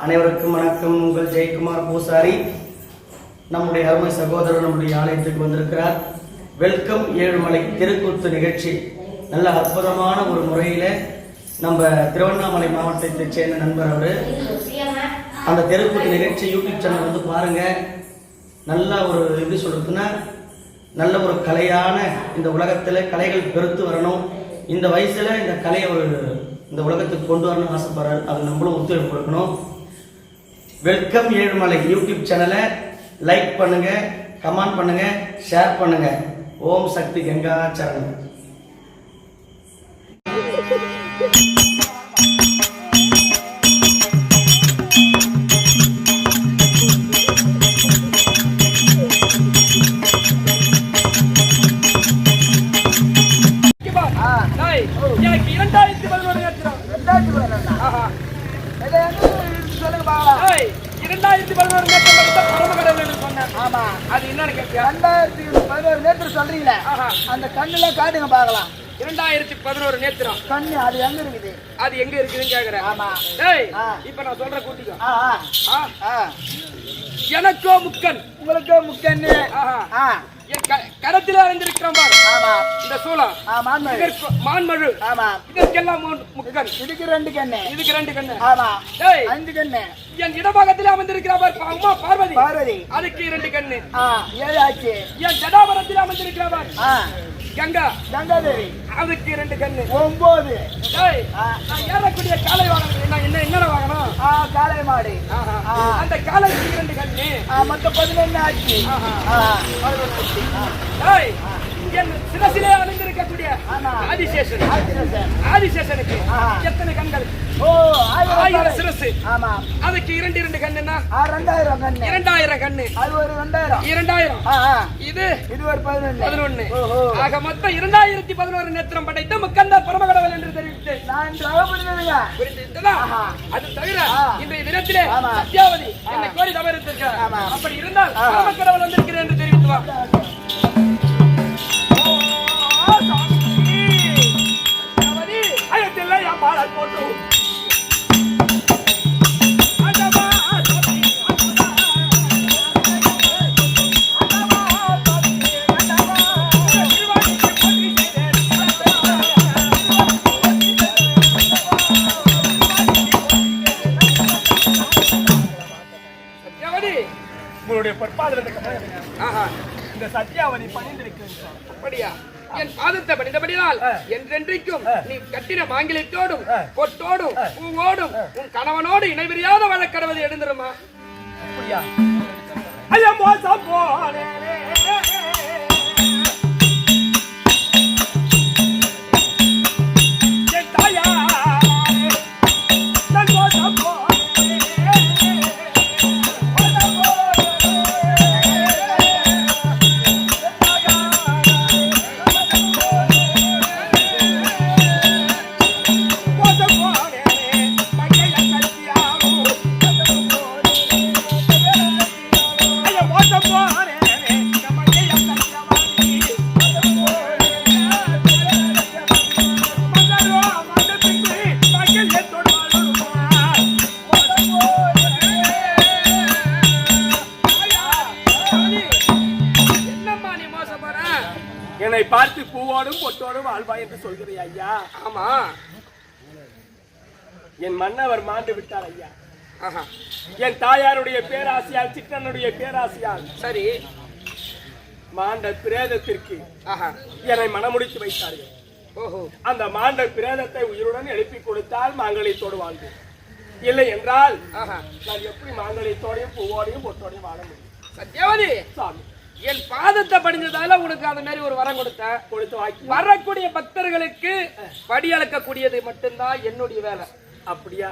அனைவருக்கும் வணக்கம். உங்கள் ஜெயக்குமார் பூசாரி. நம்முடைய அருமை சகோதரர் நம்முடைய ஆலயத்துக்கு வந்திருக்கிறார். வெல்கம் ஏழுமலை தெருக்கூத்து நிகழ்ச்சி நல்ல அற்புதமான ஒரு முறையில் நம்ம திருவண்ணாமலை மாவட்டத்தை சேர்ந்த நண்பர் அவர். அந்த தெருக்கூத்து நிகழ்ச்சி யூடியூப் சேனல் வந்து பாருங்க. நல்ல ஒரு எப்படி சொல்றதுன்னா நல்ல ஒரு கலையான இந்த உலகத்தில் கலைகள் பெருத்து வரணும். இந்த வயசுல இந்த கலையை ஒரு இந்த உலகத்துக்கு கொண்டு வரணும்னு ஆசைப்படுறாரு. அது நம்மளும் ஒத்துழைப்பு கொடுக்கணும். வெல்கம் ஏழுமலை யூடியூப் சேனலை லைக் பண்ணுங்க, கமெண்ட் பண்ணுங்க, ஷேர் பண்ணுங்க. ஓம் சக்தி கங்கா சரணம். அந்த கண்ணுல காட்டுங்க பார்க்கலாம். 2011 நேத்திரம் கண்ணு அது எங்க இருக்குது? அது எங்க இருக்குதுன்னு கேக்குறேன். ஆமா. டேய், இப்ப நான் சொல்ற கூட்டிக்கோ. எனக்கோ முக்கன், உங்களுக்கோ முக்கன்னு. என் கரத்திலே அறிந்திருக்கிறோம் பாரு. ஆமா. இந்த சூலம் மான்மழு. ஆமா. இதற்கெல்லாம் முக்கன். இதுக்கு 2 கண்ணு. இதுக்கு 2 கண்ணு. ஆமா. டேய், 5 கண்ணு. என் இடபாகத்திலே அமர்ந்திருக்கிறா பாரு அம்மா பார்வதி. பார்வதி. அதுக்கு 2 கண்ணு. 7 ஆச்சு. என் ஜடாபரத்திலே அமர்ந்திருக்கிறா பாரு கங்கா. கங்காதேவி. அதுக்கு 2 கண்ணு. 9. டேய், நான் ஏறக்கூடிய காளை வாங்கணும். என்ன வாங்கணும்? காளை மாடு. அந்த காளைக்கு 2 கண்ணு. மொத்தம் 11 ஆச்சு. டேய், என் சிரசிலே அணிந்திருக்கக்கூடிய ஆதிசேஷன். ஆதிசேஷனுக்கு எத்தனை கண்கள்? 1000 சிரசு. ஆமா. அதுக்கு 2 கண்ணுன்னா 2000 கண்ணு. 2000 கண்ணு. அது ஒரு 2000. 2000. இது ஒரு 11. ஆக மொத்தம் 2011 நேத்திரம் படைத்த முக்கந்த பரமகடவுள் என்று தெரிவித்து நான் புரிந்துவிட்டதா? அது தவிர இன்றைய தினத்திலே சத்யாவதி என்னை கோரி தவறிருக்க. அப்படி இருந்தால் பரமகடவுள் வந்திருக்கிறேன் என்று தெரிவித்து வா. சத்யாவதி பணிந்திருக்கிறேன். அப்படியா? என் பாதத்தை பணிந்தபடியால் என்றென்றைக்கும் நீ கட்டின மாங்கிலத்தோடும் பொட்டோடும் பூவோடும் உன் கணவனோடு இணைபிரியாத வழக்கடவது எழுந்துருமா? அப்படியா? ஐயா மோசம் போனே. என்னை பார்த்து பூவோடும் பொட்டோடும் வாழ்வா என்று சொல்கிறேன் ஐயா. ஆமா, என் மன்னவர் மாண்டு விட்டார் ஐயா. என் தாயாருடைய பேராசியால் சிற்றனுடைய பேராசியால் சரி மாண்ட பிரேதத்திற்கு என்னை மனமுடித்து வைத்தார்கள். அந்த மாண்ட பிரேதத்தை உயிருடன் எழுப்பி கொடுத்தால் மாங்கல்யத்தோடு வாழ்ந்தேன். இல்லை என்றால் நான் எப்படி மாங்கல்யத்தோடையும் பூவோடையும் பொட்டோடையும் வாழ முடியும்? சத்யாவதி, சாமி, என் பாதத்தை படிஞ்சதால உனக்கு அந்த மாதிரி ஒரு வரம் கொடுத்து வரக்கூடிய பக்தர்களுக்கு படி அளக்கக்கூடியது மட்டும்தான் என்னுடைய வேலை. அப்படியா?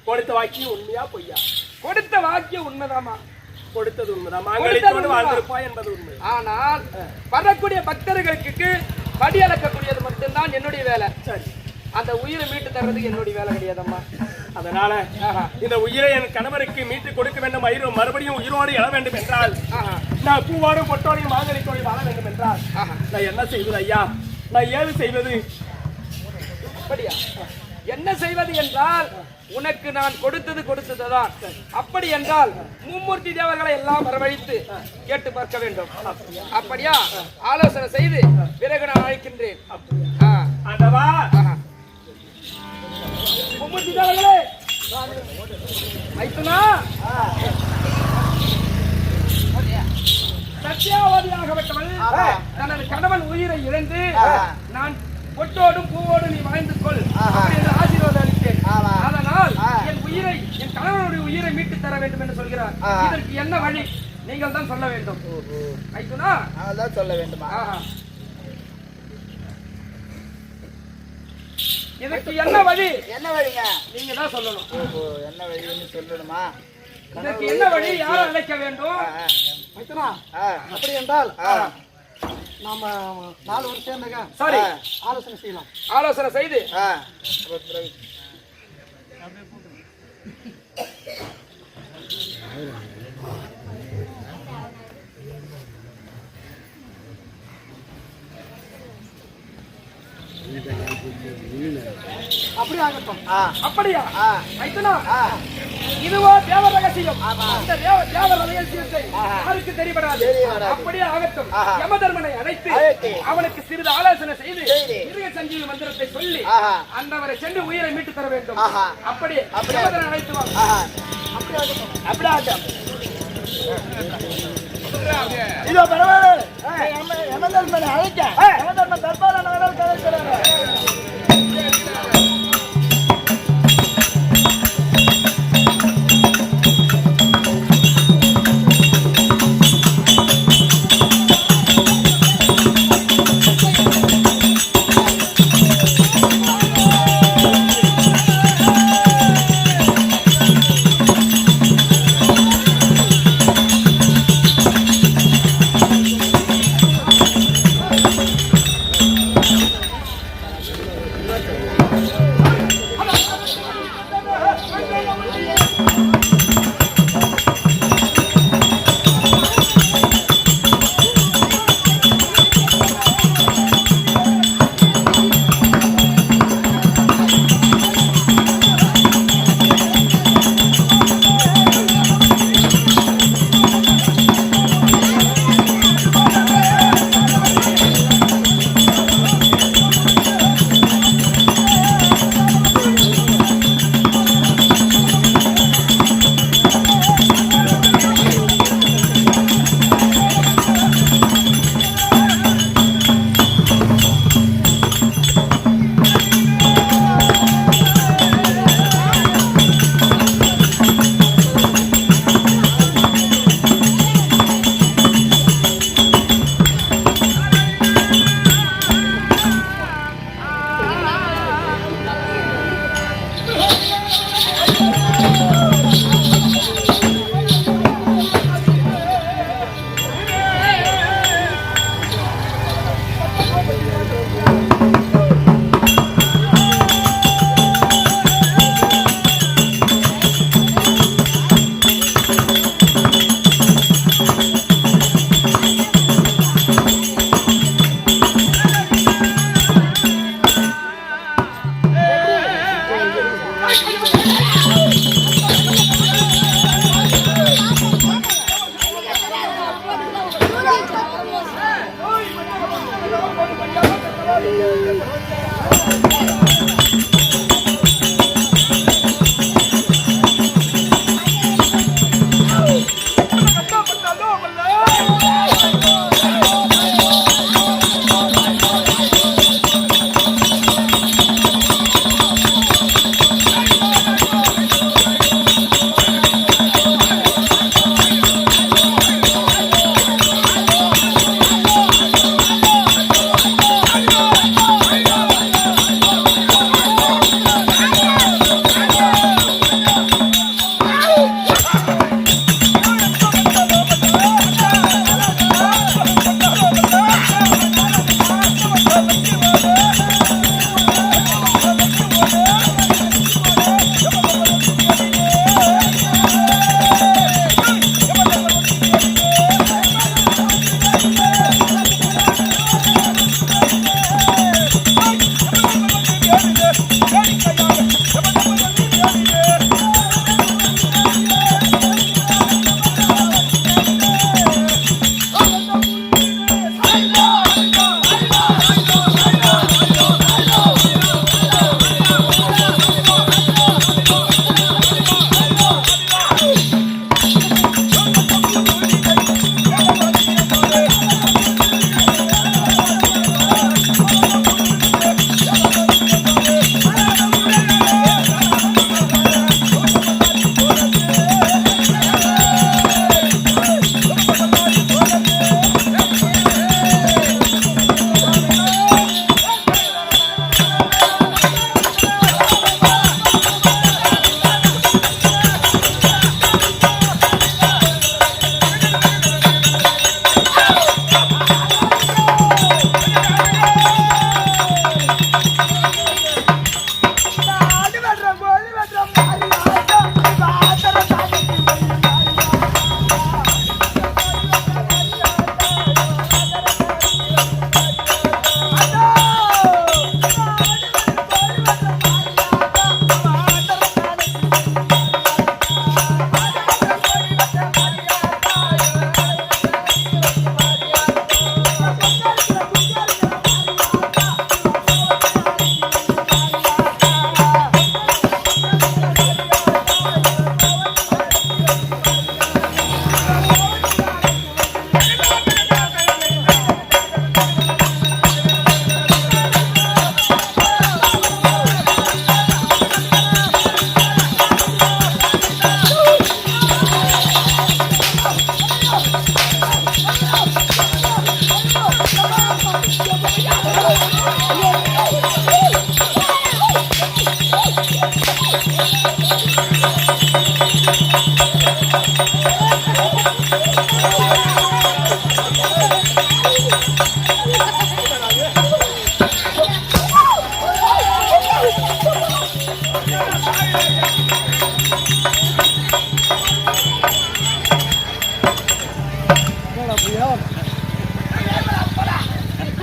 கொடுத்த வாக்கியம் உண்மையா பொய்யா? கொடுத்த வாக்கியம் உண்மைதாமா. கொடுத்தது உண்மைதான். மாங்கல்யத்தோடு வாழ்ந்திருப்பா என்பது உண்மை. ஆனால் வரக்கூடிய பக்தர்களுக்கு படி அளக்கக்கூடியது மட்டும்தான் என்னுடைய வேலை. சரி, அந்த உயிரை மீட்டு தர்றதுக்கு என்னுடைய வேலை கிடையாதம்மா. அதனால இந்த உயிரை என் கணவருக்கு மீட்டு கொடுக்க வேண்டும், மறுபடியும் உயிரோடு எழ வேண்டும் என்றால், நான் பூவோடும் பொட்டோடையும் மாங்கல்யத்தோடு வாழ வேண்டும் என்றால் நான் என்ன செய்வது ஐயா? நான் ஏது செய்வது? அப்படியா? என்ன செய்வது என்றால் உனக்கு நான் கொடுத்ததுதான். அப்படி என்றால் மும்மூர்த்தி தேவர்களை எல்லாம் வரவழைத்து கேட்டு பார்க்க வேண்டும். அப்படியா? ஆலோசனை செய்து பிறகு நான் அழைக்கின்றேன். ஆண்டவா, மும்மூர்த்தி தேவர்களே, மைத்துனா, சத்தியாவாதியாகப்பட்டவள் தனது கணவன் உயிரை இழந்து நான் பொட்டோடும் பூவோடும் நீ வாழ்ந்து கொள் என்று ஆசீர்வாதம் அளித்தேன். அதனால் என் கணவனுடைய உயிரை மீட்டு தர வேண்டும் என்று சொல்கிறார். இதற்கு என்ன வழி? நீங்கள் தான் சொல்ல வேண்டும். மைத்துனா, சொல்ல வேண்டுமா? இதற்கு என்ன வழி? என்ன வழிங்க? நீங்க தான் சொல்லணும். என்ன வழின்னு சொல்லணுமா? இதற்கு என்ன வழி? யாரை அழைக்க வேண்டும்? அப்படி என்றால் நாம 4 வருஷம் சேர்ந்துங்க. சரி, ஆலோசனை செய்யலாம். ஆலோசனை செய்து அப்படி ஆகட்டும். அப்படியா? மைத்துனா, இதுவோ தேவ ரகசியம். அந்த தேவ ரகசியத்தை யாருக்கு தெரிபடாது. அப்படியே ஆகட்டும். யமதர்மனை அழைத்து அவனுக்கு சிறிது ஆலோசனை செய்து மிருக சஞ்சீவி மந்திரத்தை சொல்லி அந்தவரை சென்று உயிரை மீட்டு தர வேண்டும். அப்படியே யமதர்மனை அழைத்து வா. அப்படி ஆகட்டும். இதோ பரவாயில்ல, யமதர்மனை அழைக்க யமதர்மன் தற்பால நகரம் கலைக்கிறார்.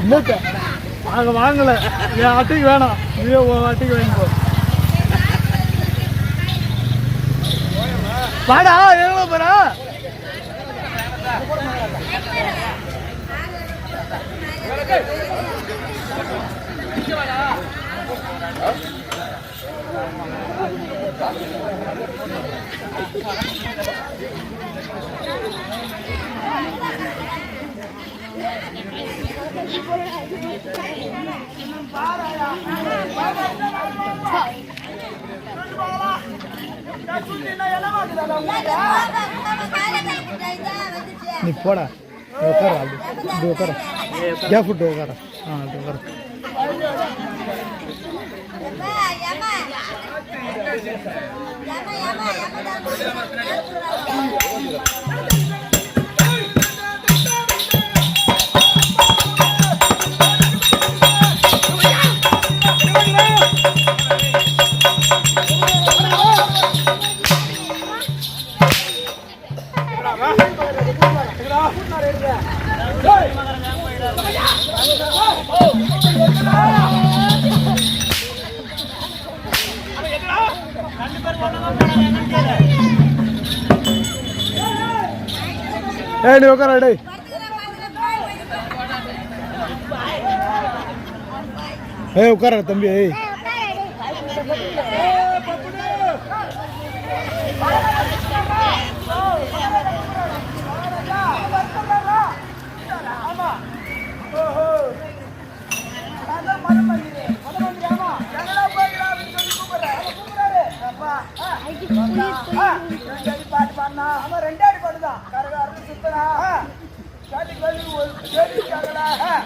இல்ல நாங்க வாங்கல, என் அட்டைக்கு வேணாம், நீ உன் அட்டைக்கு வாங்கிப்போ. வாடா, எவ்வளோ போறா? நீ போடா, உட்கார, அப்படி உட்கார, கேப் விட்டு உட்கார. அப்படி உட்கார. ஏய், நீ உட்கார. டேய், ஏய் உட்கார தம்பி. ஏய்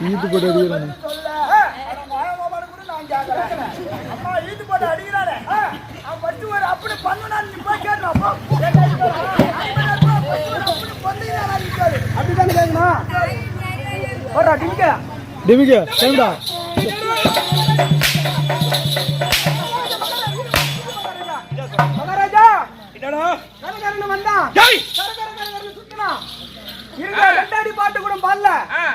ஈத்து போட்டு அடிக்கிறானே. ஈத்து போட்டு அடிக்கிறானே, அவன் பட்டு ஒரு அப்படி பண்ணுனா நீ போய் கேட்கணும். அப்படிதான் கேட்கணும். போடா டிமிக்க டிமிக்க சரிடா. மகாராஜா கரகரன்னு வந்தான், கரகரன்னு சுத்தினான். இருங்க, ரெண்டாடி பாட்டு கூட பாடல.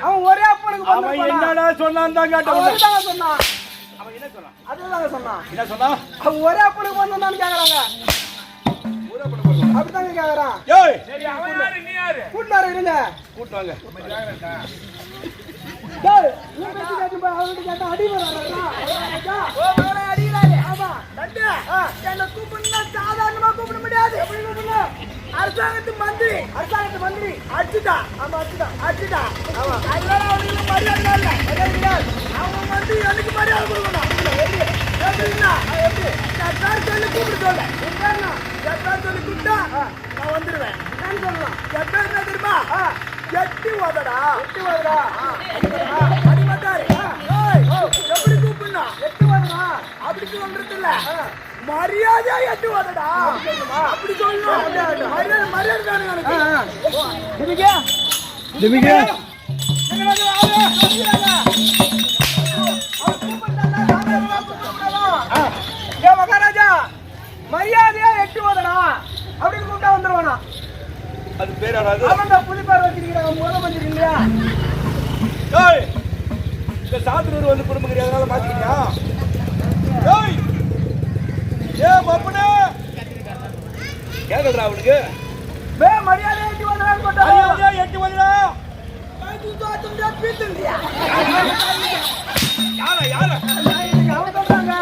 அவன் ஒரே அப்பனுக்கு அவன் என்னடா சொன்னான் தான் கேட்டான். அதுதான் சொன்னான். அவன் என்ன சொன்னான்? அதுதான் சொன்னான். என்ன சொன்னான்? அவன் ஒரே அப்பனுக்கு வந்தான்னு கேக்குறாங்க. அப்படித்தாங்க கேக்குறான். ஏய், சரி, அவன் யாரு, நீ யாரு? கூட்டாரு இருங்க, கூட்டு வாங்க. டேய், நீ பேசி கேட்டு போய் அவர்கிட்ட கேட்டா அடி வராரா? ஓ மேல அடிறாரு. ஆமா தண்டு, என்ன கூப்பிடுனா சாதாரணமா கூப்பிட முடியாது. எப்படி கூப்பிடணும்? அரசாங்கத்து மந்திரி, அரசாங்கத்து மந்திரி அடிச்சுடா. ஆமா அடிச்சுடா. ஆமா அதனால அவனுக்கு மரியாதை இல்ல. மரியாதை அவன் மந்திரி எனக்கு மரியாதை கொடுக்கணும். எப்படின்னா எப்படி சர்க்கார் சொல்லி கூப்பிட சொல்ல. என்ன சர்க்கார் சொல்லி கூப்பிட்டா நான் வந்துடுவேன். என்ன சொல்லலாம்? சர்க்கார் என்ன தெரியுமா? எட்டி ஓதடா, எட்டி ஓதடா. அடிமட்டாரு எப்படி கூப்பிடணும்? எட்டி ஓதடா அப்படி சொல்றது இல்ல, மரியாதையா எட்டி ஓதடா அப்படி சொல்லணும். மரியாதை மரியாதை மகாராஜா மரியாதையா எட்டி ஓதடா அப்படின்னு கூப்பிட்டா வந்துருவானா? அது பேர் யாராவது? அவன் புலிப்பார் வச்சிருக்கிறாங்க, முதல் மந்திரி இல்லையா? ஏய், இந்த சாத்துனூர் வந்து குடும்பம் அதனால பாத்தீங்கன்னா ஏய் ஏ பப்பனே கேக்குறா அவனுக்கு. மரியாதை எட்டி ஓதடா போட்டா மரியாதை எட்டி ஓதடா. யாரா யாரா அவன் சொல்றாங்க.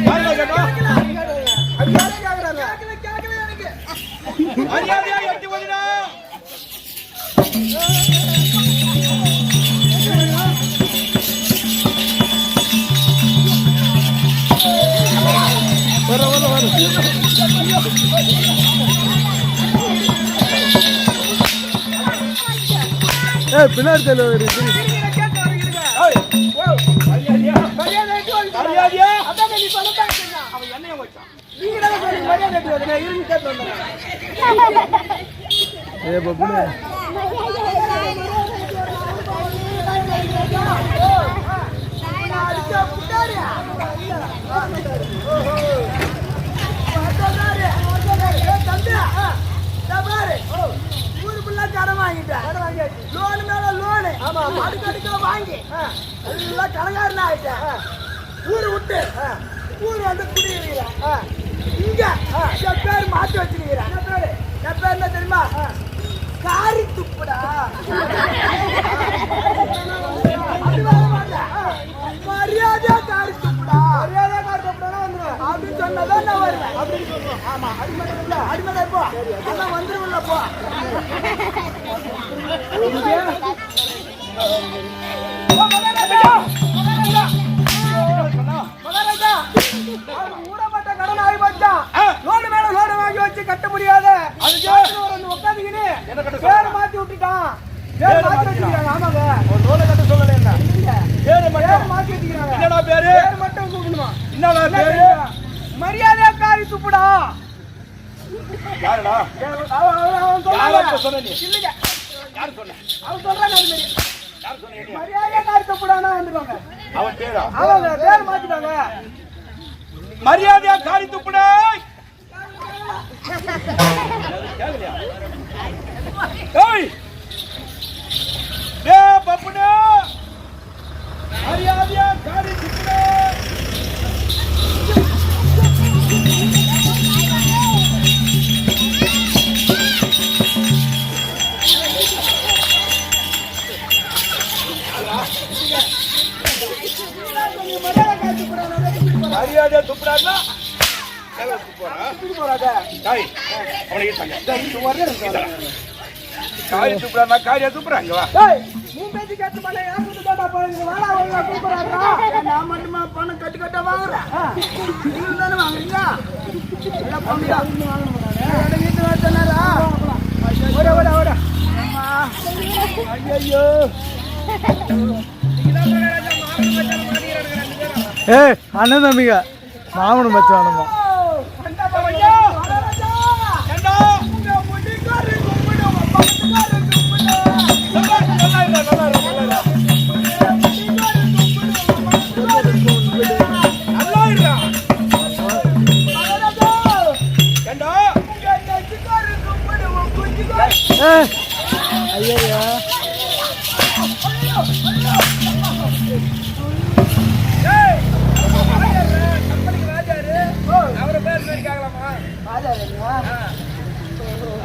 யாரா கேட்டா? அது யாரே கேக்குறாங்க. கேட்கல எனக்கு. மரியாதையா எட்டி ஓதடா. பின்னாடி தலைவர் மரியாதையா அவன் என்னைய வச்சான். நீங்க தான் சொல்லி மரியாதை எட்டி ஓதடா இருந்து கேட்டு வந்தாங்க. ஏ பப்புனே ஊருக்குள்ள கடன் வாங்கிட்டேன். லோனு மேல லோனு அடிக்கடிக்க வாங்கி எல்லாம் கலகாரனா ஆயிட்டேன். ஊரு விட்டு ஊர் வந்து குடியிருக்கிறேன். இங்க என் பேர் மாத்தி வச்சிருக்கிறேன். என் பேர் என்ன தெரியுமா? காரி துப்புடா. மரியாதையா காரி துப்புடா. மரியாதையா காரி துப்புடா வந்துருவேன் அப்படின்னு சொன்னதான் நான் வருவேன் அப்படின்னு சொல்லுவேன். ஆமா அடிமலை இல்ல அடிமலை போ அதான் வந்துருவில்ல போ. ஊடப்பட்ட கடன் ஆகி வச்சான். லோடு மேல லோடு வாங்கி வச்சு கட்ட முடியாத உட்காந்துக்கின்னு பேரை மாத்தி விட்டுட்டான். பேர் மாத்தி வச்சுக்கிறாங்க. ஆமாங்க லோடு கட்ட சொல்லல. என்ன பேர் மாத்தி வச்சுக்கிறாங்க. என்னடா பேரு? பேர் மட்டும் கூப்பிடணுமா? என்னடா பேரு? மரியாதையா காரி துப்புடா. யாருடா? அவன் சொன்னான். இல்லைங்க யாரு சொன்ன? அவன் சொல்றாங்க. யாரு சொன்னீங்க? மரியாதையா காரி துப்புடானா வந்துருவாங்க. அவன் பேரா? அவங்க பேர் மாத்திட்டாங்க. மரியாதையா காரி துப்புடா. ஏய் டே பப்புடா, மரியாதையா காரி துப்புடா. மரியாதையா துப்புடான்னா காரி துப்புறாங்க. காரியா துப்புறாங்க. நான் மட்டுமா பணம் கட்டு கட்ட வாங்குறேன். நீங்க தானே வாங்குறீங்க. ஐயோ ஏய் அண்ணன் தம்பிங்க மாமனும் மச்சானுமா. ஐயா அவரை பேர் இருக்காங்களாமா?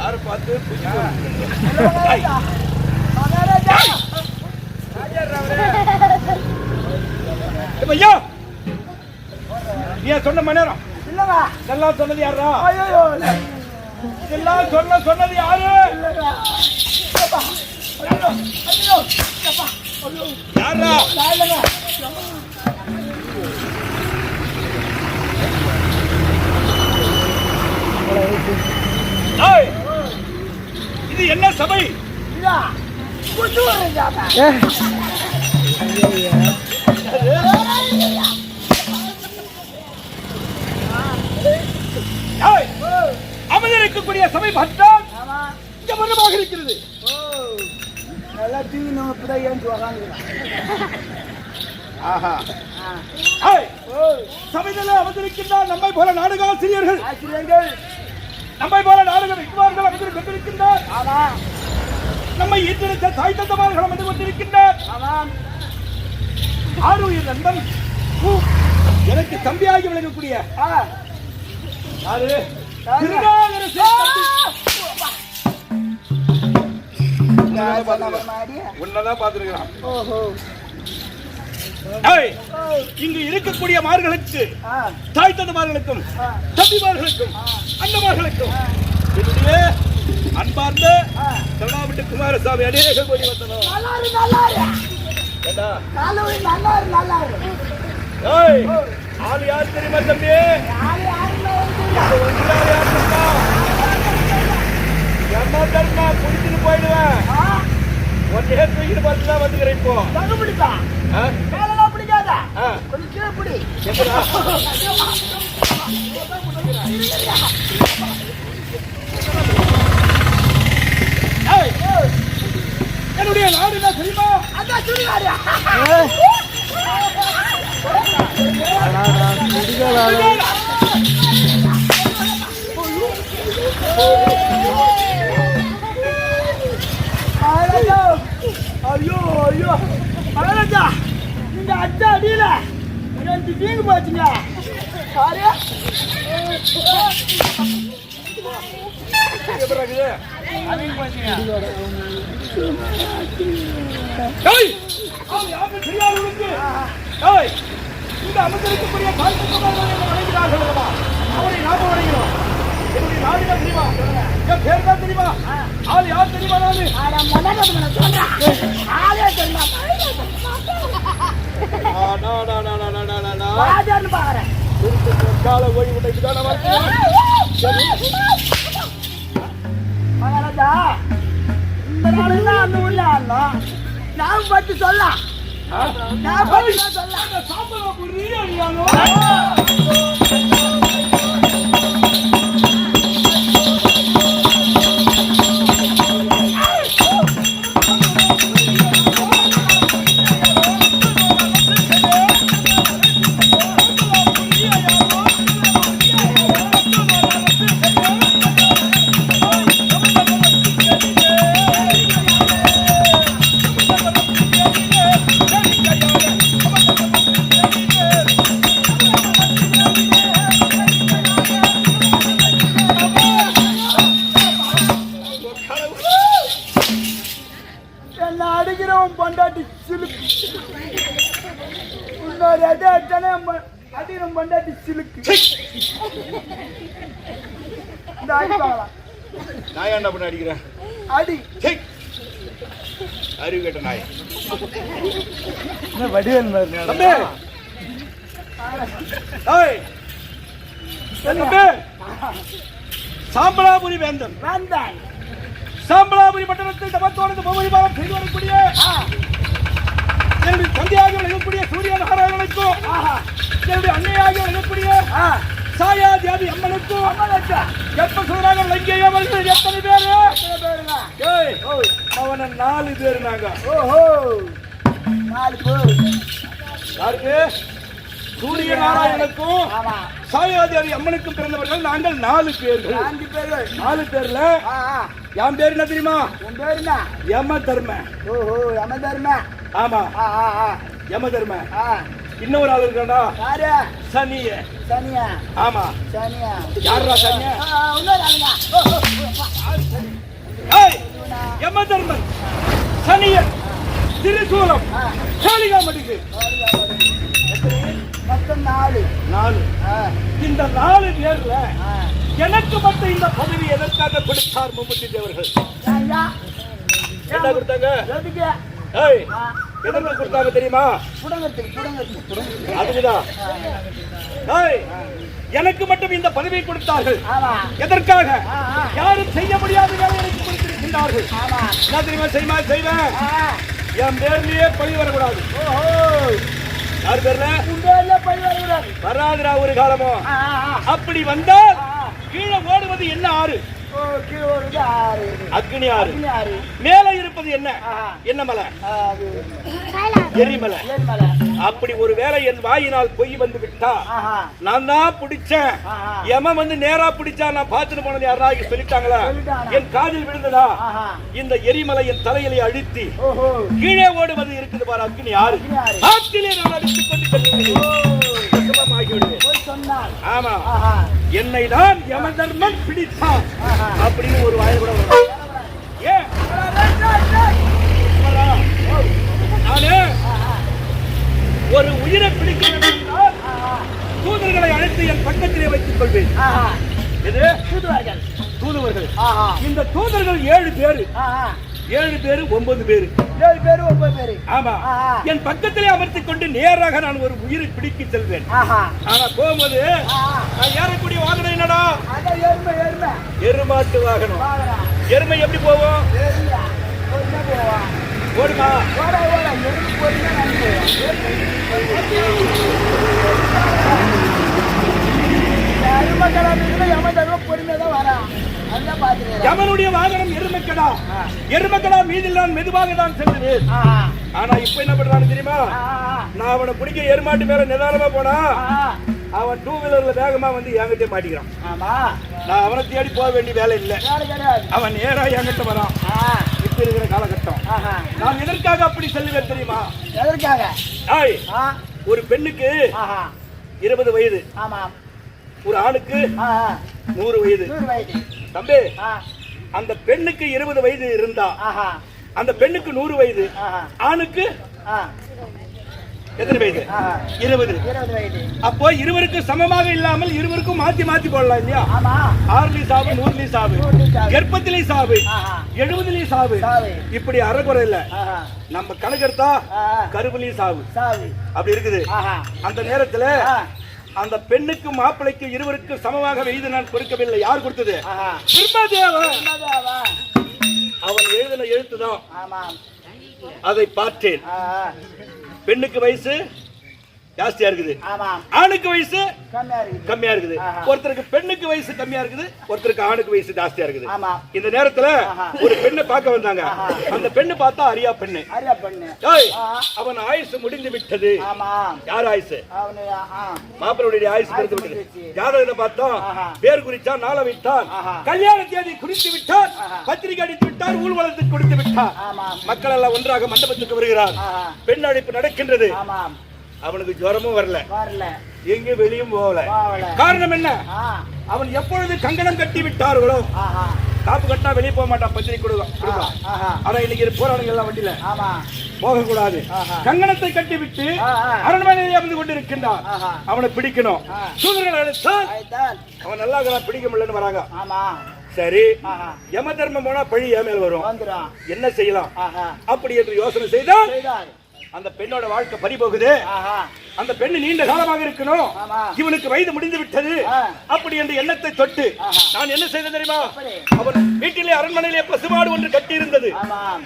யாரு பார்த்து ஐயா நீ சொன்ன மணி நேரம் இதெல்லாம் சொன்னது யாரா? இதெல்லாம் சொன்னது யாரு? யாரா? இது என்ன சபை? அமர்ந்திருக்கக்கூடிய சபை பற்றால் இங்க மர்மமாக இருக்கிறது. சபையில அமர்ந்திருக்கின்றார் நம்மை போல நாடக ஆசிரியர்கள், நம்மை போல நாடக வித்வான்கள் அமர்ந்து கொண்டிருக்கின்றார். நம்மை ஈர்த்திருக்க தாய் தந்தமார்கள் அமர்ந்து கொண்டிருக்கின்றார். ஆறுயிர் நண்பன் எனக்கு தம்பியாகி விளங்கக்கூடிய யாரு? உன்னதான் பார்த்திருக்கிறான். இங்கு இருக்கக்கூடிய மார்களுக்கு, தாய் தந்தமார்களுக்கும், தம்பிமார்களுக்கும், அண்ணமார்களுக்கும் என்னுடைய அன்பார்ந்த திருநாவிட்டு குமாரசாமி அநேக கோடி வந்தனம். ஆள் யார் தெரியுமா தம்பி? என்ன தெரியுமா? குடிச்சுட்டு போயிடுவேன். ஒன்னே தூக்கிட்டு பார்த்துதான் வந்துக்கிறேன். இப்போ பிடிக்காத கொஞ்சம் கீழே பிடி. என்னுடைய நாடு என்ன தெரியுமா? அதான் சுடுகாடு. ஐயோ ஐயோ மகாராஜா, இந்த அச்சா அடியில 2 வீடு போச்சுங்க. பாரு இந்த அமைச்சருக்குரிய வணங்கிறார்கள். அவரை நாம வணங்கிறோம். என்னுடைய நாடு தெரியுமா? என் பேர் தான் தெரியுமா? ஆள் யார் தெரியுமா? கால ஓய்வு மகாராஜா, இந்த நாள் தான் அந்த ஊர்ல ஆடணும். நான் பத்தி சொல்ல சாம்பல் புரியும். அடிக்கிறவன் பொண்டாட்டி சிலுக்கு. இன்னொரு அடி அடிச்சானே அடிக்கிறவன் பொண்டாட்டி சிலுக்கு. இந்த அடிப்பாங்களாம். நான் என்ன பண்ண அடிக்கிறேன்? அடி அறிவு கேட்ட நாய். வடிவேல் சாம்பலாபுரி வேந்தன். சாம்பலாபுரி பட்டணத்தில் தமத்தோடு பகுதிபாலம் செய்து வரக்கூடிய என்னுடைய தந்தையாக விளங்கக்கூடிய சூரிய நாராயணனுக்கும் என்னுடைய அன்னையாக விளங்கக்கூடிய சாயா தேவி அம்மனுக்கும் எப்ப சொல்றாங்க விளங்கியவர்கள் எத்தனை பேரு? அவன 4 பேரு நாங்க. ஓஹோ 4 பேர். யாருக்கு? சூரிய நாராயணனுக்கும் சாயாதேவி அம்மனுக்கும் பிறந்தவர்கள் நாங்கள் 4 பேர்கள். 4 பேர்ல என் பேர் என்ன தெரியுமா? உன் பேர் என்ன? யம தர்ம. ஓஹோ யம தர்ம. ஆமா யம தர்ம. இன்னொரு ஆள் இருக்காண்டா. யாரு? சனிய. சனியா? ஆமா சனியா. யாரா சனியா? இன்னொரு ஆளுங்க. ஏய் யம தர்மன், சனியன், திரிசூலம், காளிகாமடிக்கு மொத்தம் 4. இந்த 4 பேர்ல எனக்கு மட்டும் இந்த பதவி எதற்காக கொடுத்தார் மும்மூர்த்தி தேவர்கள்? என்ன கொடுத்தாங்க? ஏய் எதற்கு கொடுத்தாங்க தெரியுமா? அதுதான். ஏய் எனக்கு மட்டும் இந்த பதவியை கொடுத்தார்கள். எதற்காக? யாரும் செய்ய முடியாத வேலை எனக்கு கொடுத்திருக்கின்றார்கள். என்ன தெரியுமா செய்வேன்? என் பேர்லயே பழி வரக்கூடாது. யார் பேர்ல? வராதுரா ஒரு காலமோ. அப்படி வந்தால் கீழே ஓடுவது என்ன ஆறு? அக்னி ஆறு. மேல இருப்பது என்ன? என்ன மலை? எரிமலை. அப்படி ஒரு வேளை என் வாயினால் பொய் வந்து விட்டா நான் தான் பிடிச்சேன். எம வந்து நேரா பிடிச்சா நான் பார்த்துட்டு போனது யாராவது சொல்லிட்டாங்களா? என் காதில் விழுந்ததா? இந்த எரிமலை என் தலையிலே அழுத்தி கீழே ஓடுவது இருக்குது பாரு, அக்னி ஆறு. ஆற்றிலே நான் அடித்துக் கொண்டு ஆமா என்னை தான் யம தர்மன் பிடித்தான் அப்படின்னு ஒரு வாயை கூட ஏன் நானு ஒரு உயிரை பிடிக்க வேண்டும் என்றால் தூதர்களை அழைத்து என் பக்கத்திலே வைத்துக் கொள்வேன். எது? தூதுவர்கள். இந்த தூதர்கள் 7 பேரு. 7 பேரு 9 பேரு. 7 பேரு 9 பேரு. ஆமா. என் பக்கத்திலே அமர்த்திக் கொண்டு நேராக நான் ஒரு உயிரை பிடிக்க செல்வேன். ஆனா போகும்போது நான் ஏறக்கூடிய வாகனம் என்னடா? எருமாட்டு வாகனம். எருமை எப்படி போவோம்? ஓடுமா? யமனுடைய வாகனம் எருமைக்கடா. எருமைக்கடா மீதில் நான் மெதுவாக தான் செல்லுவேன். ஆனா இப்ப என்ன பண்றான்னு தெரியுமா? நான் அவனை பிடிக்க எருமாட்டு மேல நிதானமா போனா அவன் 2 வீலர்ல வேகமா வந்து என்கிட்ட மாட்டிக்கிறான். நான் அவனை தேடி போக வேண்டிய வேலை இல்லை. அவன் நேரா என்கிட்ட வரான். இப்ப பெறுகிற காலகட்டம். ஆஹா. நான் எதற்காக அப்படி சொல்லுவேன் தெரியுமா? எதற்காக? ஏய், ஆ. ஒரு பெண்ணுக்கு ஆஹா. 20 வயது, ஆமாம். ஒரு ஆணுக்கு ஆஹா. 100 வயது. 100 வயது. தம்பி, ஆ. அந்த பெண்ணுக்கு 20 வயது இருந்தா ஆஹா. அந்த பெண்ணுக்கு 100 வயது, ஆஹா. ஆணுக்கு ஆ. எத்தனை வயது? ஆஹா. 20. 20 வயது. அப்போ இருவருக்கும் சமமாக இல்லாமல் இருவருக்கும் மாத்தி மாத்தி போடலாம் இல்லையா? ஆமா. 6 சாவு, 100 சாவு, 100 சாவு. கர்ப்பத்திலே சாவு, ஆஹா. 70 சாவு, சாவு. இப்படி அறகுறை இல்ல. ஆஹா. நம்ம கணக்கெடுத்தா ஆஹா. கருவிலையும் சாவு சாவு. அப்படி இருக்குது. ஆஹா. அந்த நேரத்துல ஆ. அந்த பெண்ணுக்கு மாப்பிளைக்கு இருவருக்கும் சமமாக வயது நான் கொடுக்கவில்லை. யார் கொடுத்தது? ஆஹா. பிரம்மதேவன். என்னதாவா? அவன் எழுதின எழுத்துதான். ஆமாம். அதை பார்த்தேன். ஆஹா. பெண்ணுக்கு வயசு ஜாஸ்தியா இருக்குது, ஆமாம். ஆணுக்கு வயசு கம்மியா இருக்குது. கம்மியா இருக்குது. ஆஹா. ஒருத்தருக்கு பெண்ணுக்கு வயசு கம்மியா இருக்குது, ஒருத்தருக்கு ஆணுக்கு வயசு ஜாஸ்தியா இருக்குது. ஆமாம். இந்த நேரத்துல ஆஹா. ஒரு பெண்ணை பார்க்க வந்தாங்க. ஆஹா. அந்த பெண்ணு பார்த்தா அரியா பெண்ணு. அரியா பண்ணு. ஏய், ஆஹா. அவன் ஆயுசு முடிந்து விட்டது. ஆமாம். யார் ஆயுசு? அவனு மாப்பிள்ளையுடைய ஆயுசு முடிந்து ஆயுசு விட்டது. முடிஞ்சிருச்சு. ஜாதகத்தை பார்த்தோம். ஆஹா. பேர் குறிச்சான், நாளை வைத்தான், ஆஹா. கல்யாண தேதி குறித்து விட்டார், ஆஹா. பத்திரிகை அடித்து விட்டார், ஊர்வலத்துக்கு கொடுத்து விட்டார். ஆமாம். மக்கள் எல்லாம் ஒன்றாக மண்டபத்துக்கு வருகிறார். ஆஹா. பெண் அழைப்பு நடக்கின்றது. ஆமாம். அவனுக்கு ஜுரமும் வரல, வரல. எங்க வெளியும் போகல. போகல. காரணம் என்ன? ஆ. அவன் எப்பொழுது கங்கணம் கட்டி விட்டார்களோ, ஆஹா. காப்பு கட்டா வெளியே போக மாட்டான், பத்திரிகை கொடுக்கலாம். ஆஹா. ஆனா இன்னைக்கு போறானுங்க எல்லாம் வண்டியில ஆமா. போக கூடாது. ஆஹா. கங்கணத்தை கட்டி விட்டு ஆஹா. அரண்மனையில் அமர்ந்து கொண்டிருக்கின்றான். ஆஹா. அவனை பிடிக்கணும். ஆ. சூதரன் அழைத்தான். ஆயிட்டால். அவன் நல்லா இருக்கிறான், பிடிக்க முடியலன்னு வராங்க. ஆமா. சரி, ஆஹா. யம தர்மம் போனா பழி என் மேல் வரும், வந்துரும். என்ன செய்யலாம் ஆஹா. அப்படி என்று யோசனை செய்தால் செய்தார். அந்த பெண்ணோட வாழ்க்கை பறி போகுது. ஆஹா. அந்த பெண்ணு நீண்ட காலமாக இருக்கணும், ஆமா. இவனுக்கு வயது முடிந்து விட்டது. ஆ. அப்படி என்ற எண்ணத்தை தொட்டு ஆஹா. நான் என்ன செய்தேன் தெரியுமா? எப்படி? அவன் வீட்டிலே அரண்மனையிலே பசுமாடு ஒன்று கட்டி இருந்தது. ஆமாம்.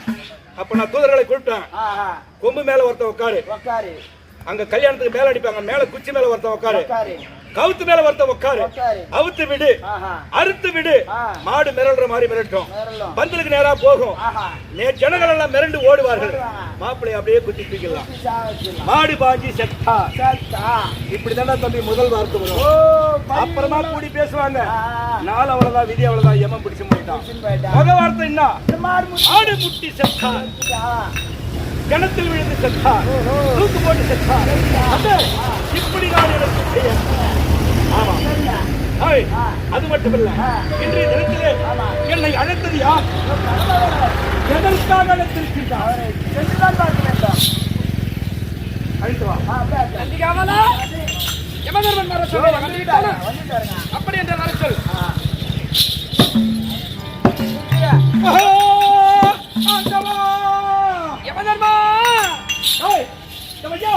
அப்ப நான் தூதர்களை கூப்பிட்டேன். ஆஹா. கொம்பு மேல ஒருத்தன் உட்காரு, உட்காரு. அங்க கல்யாணத்துக்கு மேல அடிப்பாங்க, மேல குச்சி மேல ஒருத்தன் உட்காரு, உட்காரு. கவுத்து மேல ஒருத்தன் உட்காரு, உட்காரு. அவுத்து விடு, ஆஹா. அறுத்து விடு. ஆ. மாடு மிரள்ற மாதிரி மிரட்டும், நேரலும். பந்தலுக்கு நேரா போகும். ஆஹா. ஜனங்கள் எல்லாம் மிரண்டு ஓடுவார்கள். ஓடுவாங்க. மாப்பிள்ளை அப்படியே குத்தி தூக்கிடலாம். சாவச்சிடலாம். மாடு பாஞ்சி செத்தா. சத்தா. இப்படிதானே தம்பி முதல் வார்த்தை ஓ, வரும். பள்ளி. அப்புறமா கூடி பேசுவாங்க. ஆ. நாள் அவ்வளவுதான், விதி அவ்வளவுதான், எமன் பிடிச்சு போயிட்டான். பிடிச்சுன்னு போயிட்டா. முதல் வார்த்தை என்ன? இந்த மாடு முட்டி. ஆடு முட்டி செத்தா, செத்துட்டா. கிணத்தில் விழுந்து செத்தா, ஓஹோ. தூக்கு போட்டு செத்தா. அண்ணே, இப்படி நான் எனக்கு செய்ய. ஆமா. சரியா? ஏய், ஆ. அது மட்டுமில்ல, ஆ. இன்றைய தினத்திலே ஆமா. என்னை அழைத்தது யார்? எதற்காக அழைத்திருக்கின்றார்? அவரை சென்றுதான் பார்க்க வேண்டும். அழைத்து வா. ஆ, அப்படியே, அப்படியே. நந்திகாமலா, யமதர்மன் வர சொல்ல வந்துவிட்டாரா? வந்துட்டாருங்க. அப்படி என்று வர சொல். ஆ. ஆஹா! ஆண்டவா! யமதர்மா. ஏய், இந்த ஐயா,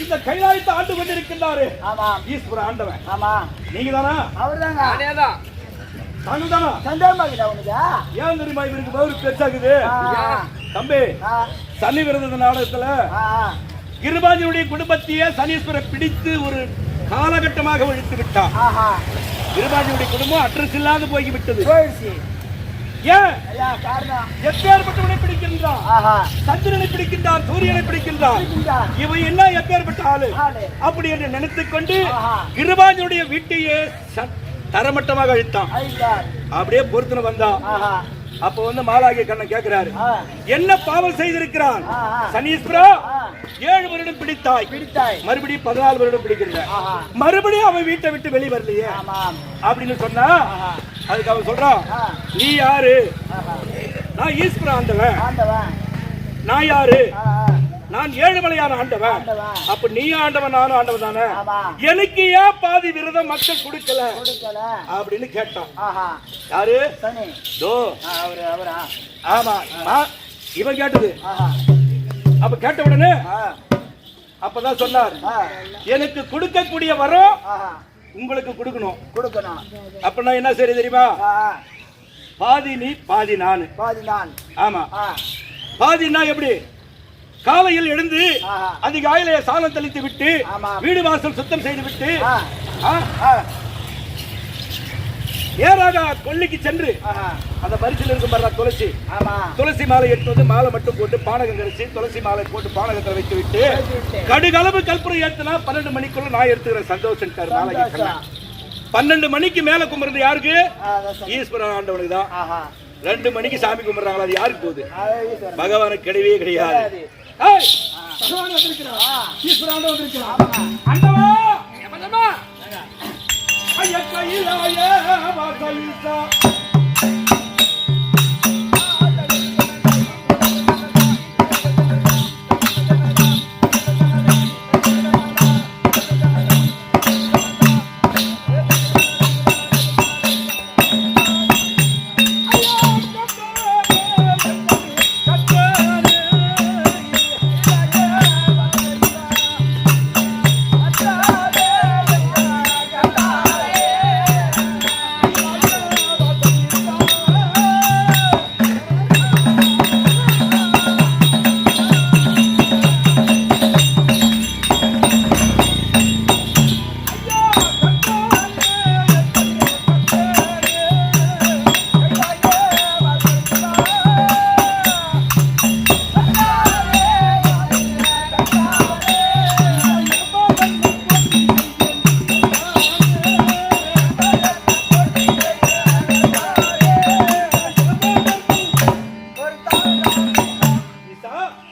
இந்த கைலாயத்தை ஆண்டு கொண்டிருக்கின்றாரு ஆமாம். ஈஸ்வர ஆண்டவன். ஆமா. நீங்க தானா? அவர்தாங்க. அதேதான். தாங்கள் தானா? சந்தேகமா இருக்குதா உனக்கு? ஏன் தெரியுமா இவருக்கு பதில் பெருசாக்குது? ஆ. தம்பி, ஆ. சனி விரத நாடகத்துல ஆ. கிருபாஜியுடைய குடும்பத்தையே சனீஸ்வரை பிடித்து ஒரு காலகட்டமாக ஒழித்து விட்டான். ஆஹா. கிருபாஜியுடைய குடும்பம் அட்ரஸ் இல்லாது போய்விட்டது. போயிடுச்சு. ஏன்? ஐயா, காரணம். எப்பேற்பட்டவனை பிடிக்கின்றான்? ஆஹா. சந்திரனை பிடிக்கின்றான், சூரியனை பிடிக்கின்றான். பிடிக்கின்றான். இவன் என்ன எப்பேற்பட்ட ஆளு ஆளு. அப்படி என்று நினைத்துக் கொண்டு ஆஹா. கிருபாஜனுடைய வீட்டையே தரமட்டமாக அழித்தான். அழித்தார். அப்படியே பொறுத்துன வந்தான். ஆஹா. அப்ப வந்து மாலாகிய கண்ணன் கேட்கிறாரு, ஆ. என்ன பாவம் செய்திருக்கிறான்? ஆஹா. சனீஸ்வரா, ஆ. 7 வருடம் பிடித்தாய், பிடித்தாய். மறுபடியும் 14 வருடம் பிடிக்கிற, ஆஹா. மறுபடியும் அவன் வீட்டை விட்டு வெளியே வரலையே ஆமாம். அப்படின்னு சொன்னா, ஆஹா. அதுக்கு அவன் சொல்றான், ஆ. நீ யாரு? ஆஹா. நான் ஈஸ்வர ஆண்டவன். ஆண்டவன். நான் யாரு? ஆ. ஆ. நான் ஏழுமலையான ஆண்டவன். ஆண்டவன். அப்ப நீ ஆண்டவன், நானும் ஆண்டவன் தானே, ஆமா. எனக்கு ஏன் பாதி விரதம் மக்கள் கொடுக்கல கொடுக்கல. அப்படின்னு கேட்டான். ஆஹா. யாரு? சனி. தோ. அவரா? ஆமா. இவன் கேட்டது. ஆஹா. அப்ப கேட்ட உடனே ஆ. அப்பதான் சொன்னார், ஆ. எனக்கு கொடுக்கக்கூடிய வரம் ஆஹா. உங்களுக்கு கொடுக்கணும். கொடுக்கணும். அப்ப நான் என்ன சரி தெரியுமா? ஆ. பாதி நீ பாதி நானு. பாதி நான். ஆமா. ஆ. பாதினா எப்படி? காலையில் எழுந்து ஆஹா. அதிகாலையிலே சாலம் தெளித்து விட்டு ஆமா. வீடு வாசல் சுத்தம் செய்து விட்டு ஆ. ஆ, ஆ. நேராக கொல்லிக்கு சென்று ஆஹா. அந்த பரிசில் இருக்கும் பாருங்க துளசி, ஆமா. துளசி மாலை எடுத்து வந்து மாலை மட்டும் போட்டு பானகம் கரைச்சி துளசி மாலை போட்டு பானகத்தில் வைத்து விட்டு கடுகளவு கற்பூரம் ஏத்துனா 12 மணிக்குள்ள நான் எடுத்துக்கிறேன். சந்தோஷம். சந்தோஷம். 12 மணிக்கு மேல கும்பிடுறது யாருக்கு? ஆ, அதான் சரி. ஈஸ்வரன் ஆண்டவனுக்கு தான். ஆஹா. 2 மணிக்கு சாமி கும்பிடுறாங்களா? அது யாருக்கு போகுது? பகவானுக்கு கிடையவே கிடையாது. ஏய், பகவான் வந்திருக்கிறான். ஈஸ்வரன் வந்திருக்கிறான். அண்டவா, யமதர்மா. ஐயா கையிலாயே வாசலிசா.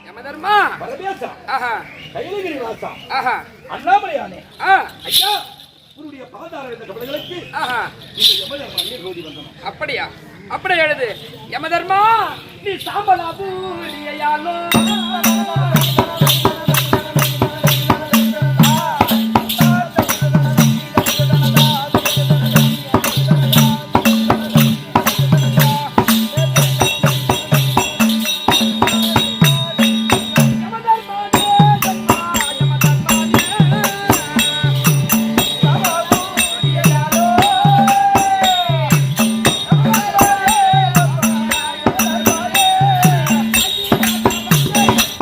யமதர்மா. பரமேசா, ஆஹா, கைலகிரி வாசா, ஆஹா, அண்ணாமலையானே, ஆ, ஐயா உன்னுடைய பாதார இந்த கபலைகளுக்கு ஆஹா. இந்த யமதர்மனே ரோதி வந்தனம். அப்படியா? அப்படி எழுது. யமதர்மா, நீ சாம்பலாபூரியாலோ